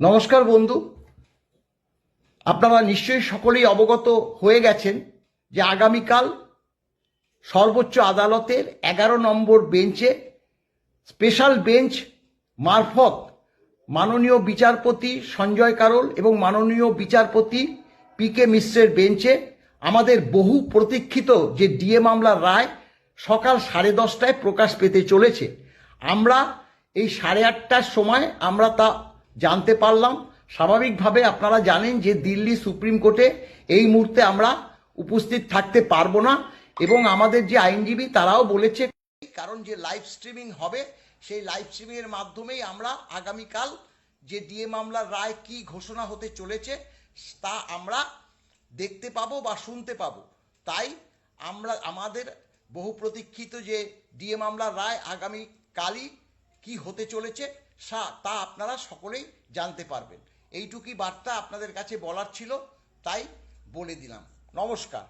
নমস্কার বন্ধু, আপনারা নিশ্চয়ই সকলেই অবগত হয়ে গেছেন যে আগামীকাল সর্বোচ্চ আদালতের 11 নম্বর বেঞ্চে স্পেশাল বেঞ্চ মারফত মাননীয় বিচারপতি সঞ্জয় কারোল এবং মাননীয় বিচারপতি পি.কে. মিশ্রের বেঞ্চে আমাদের বহু প্রতীক্ষিত যে ডিএ মামলার রায় সকাল 10:30টায় প্রকাশ পেতে চলেছে। আমরা এই 8:30টার সময় আমরা তা জানতে পারলাম। স্বাভাবিকভাবে আপনারা জানেন যে দিল্লি সুপ্রিম কোর্টে এই মুহূর্তে আমরা উপস্থিত থাকতে পারবো না এবং আমাদের যে আইনজীবী তারাও বলেছে, কারণ যে লাইভ স্ট্রিমিং হবে সেই লাইভ স্ট্রিমিংয়ের মাধ্যমেই আমরা আগামীকাল যে ডিএ মামলার রায় কি ঘোষণা হতে চলেছে তা আমরা দেখতে পাবো বা শুনতে পাবো। তাই আমরা আমাদের বহু প্রতীক্ষিত যে ডিএ মামলার রায় আগামীকালই কি হতে চলেছে তা আপনারা সকলেই জানতে পারবেন। এইটুকুই বার্তা আপনাদের কাছে বলার ছিল, তাই বলে দিলাম। নমস্কার।